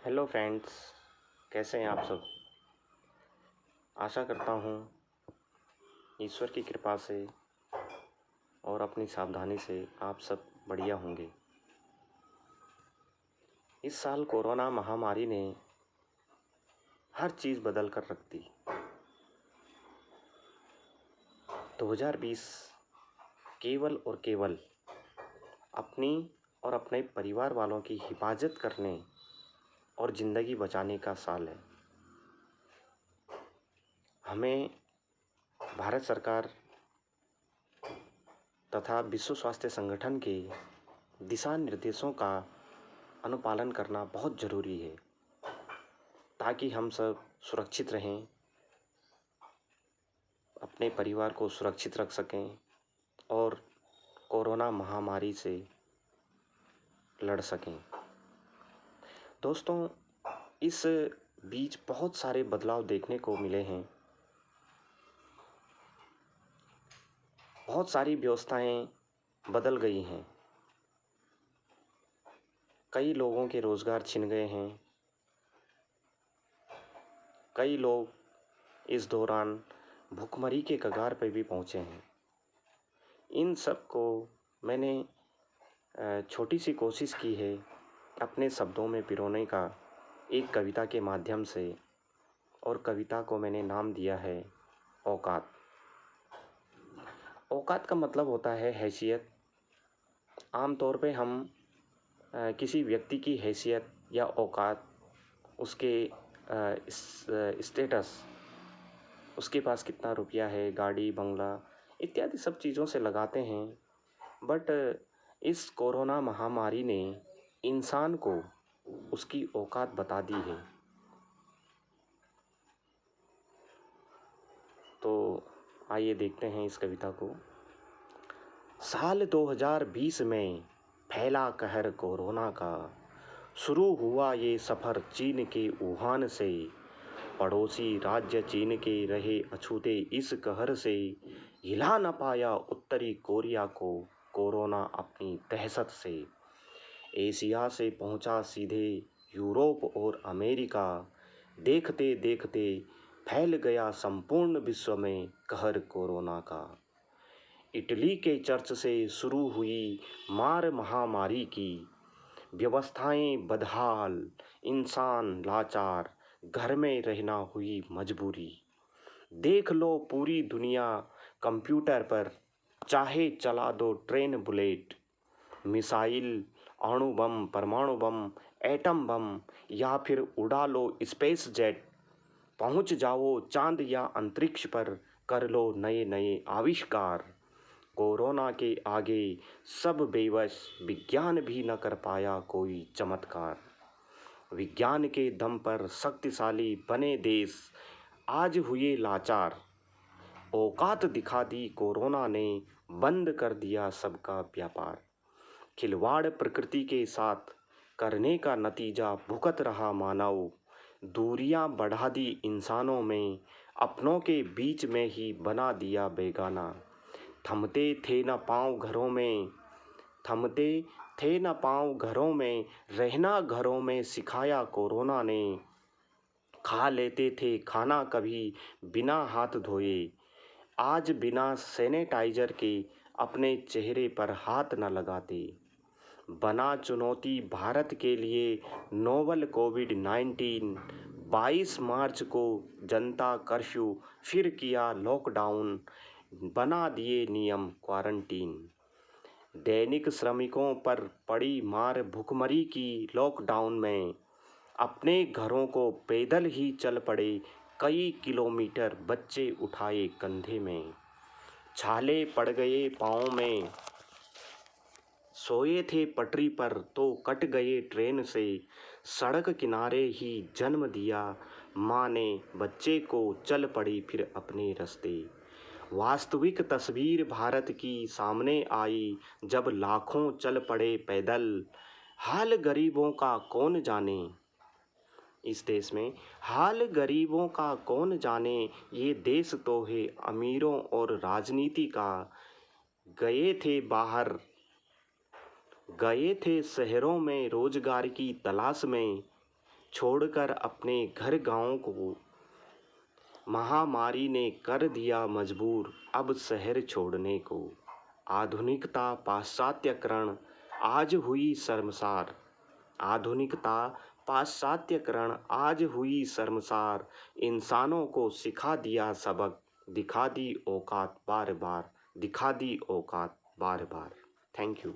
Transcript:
Hello friends, कैसे हैं आप सब। आशा करता हूँ ईश्वर की कृपा से और अपनी सावधानी से आप सब बढ़िया होंगे। इस साल कोरोना महामारी ने हर चीज़ बदल कर रख दी। 2020 केवल और केवल अपनी और अपने परिवार वालों की हिफाजत करने और ज़िंदगी बचाने का साल है। हमें भारत सरकार तथा विश्व स्वास्थ्य संगठन के दिशा निर्देशों का अनुपालन करना बहुत ज़रूरी है ताकि हम सब सुरक्षित रहें, अपने परिवार को सुरक्षित रख सकें और कोरोना महामारी से लड़ सकें। दोस्तों, इस बीच बहुत सारे बदलाव देखने को मिले हैं। बहुत सारी व्यवस्थाएं बदल गई हैं। कई लोगों के रोज़गार छिन गए हैं। कई लोग इस दौरान भुखमरी के कगार पर भी पहुंचे हैं। इन सब को मैंने छोटी सी कोशिश की है अपने शब्दों में पिरोने का एक कविता के माध्यम से, और कविता को मैंने नाम दिया है औकात। औकात का मतलब होता है हैसियत। आमतौर पे हम किसी व्यक्ति की हैसियत या औकात, उसके स्टेटस, उसके पास कितना रुपया है, गाड़ी बंगला इत्यादि सब चीज़ों से लगाते हैं। बट इस कोरोना महामारी ने इंसान को उसकी औकात बता दी है। तो आइए देखते हैं इस कविता को। साल 2020 में फैला कहर कोरोना का, शुरू हुआ ये सफ़र चीन के वुहान से। पड़ोसी राज्य चीन के रहे अछूते इस कहर से। हिला न पाया उत्तरी कोरिया को कोरोना अपनी दहशत से। एशिया से पहुंचा सीधे यूरोप और अमेरिका। देखते देखते फैल गया संपूर्ण विश्व में कहर कोरोना का। इटली के चर्च से शुरू हुई मार महामारी की। व्यवस्थाएं बदहाल, इंसान लाचार, घर में रहना हुई मजबूरी। देख लो पूरी दुनिया कंप्यूटर पर, चाहे चला दो ट्रेन बुलेट। मिसाइल, अणु बम, परमाणु बम, एटम बम या फिर उड़ा लो स्पेस जेट। पहुंच जाओ चांद या अंतरिक्ष पर, कर लो नए नए आविष्कार। कोरोना के आगे सब बेबस, विज्ञान भी न कर पाया कोई चमत्कार। विज्ञान के दम पर शक्तिशाली बने देश आज हुए लाचार। औकात दिखा दी कोरोना ने, बंद कर दिया सबका व्यापार। खिलवाड़ प्रकृति के साथ करने का नतीजा भुगत रहा मानव। दूरियां बढ़ा दी इंसानों में, अपनों के बीच में ही बना दिया बेगाना। थमते थे न पाँव घरों में, थमते थे न पाँव घरों में, रहना घरों में सिखाया कोरोना ने। खा लेते थे खाना कभी बिना हाथ धोए, आज बिना सैनिटाइजर के अपने चेहरे पर हाथ न लगाते। बना चुनौती भारत के लिए नोवल कोविड-19। 22 मार्च को जनता कर्फ्यू, फिर किया लॉकडाउन, बना दिए नियम क्वारंटीन। दैनिक श्रमिकों पर पड़ी मार भुखमरी की लॉकडाउन में। अपने घरों को पैदल ही चल पड़े कई किलोमीटर, बच्चे उठाए कंधे में। छाले पड़ गए पाँव में, सोए थे पटरी पर तो कट गए ट्रेन से। सड़क किनारे ही जन्म दिया माँ ने बच्चे को, चल पड़ी फिर अपने रास्ते। वास्तविक तस्वीर भारत की सामने आई जब लाखों चल पड़े पैदल। हाल गरीबों का कौन जाने, इस देश में हाल गरीबों का कौन जाने। ये देश तो है अमीरों और राजनीति का। गए थे बाहर, गए थे शहरों में रोजगार की तलाश में। छोड़कर अपने घर गाँव को। महामारी ने कर दिया मजबूर अब शहर छोड़ने को। आधुनिकता पाश्चात्यकरण आज हुई शर्मसार। आधुनिकता पाश्चात्यकरण आज हुई शर्मसार। इंसानों को सिखा दिया सबक, दिखा दी औकात बार बार, दिखा दी औकात बार बार। Thank you.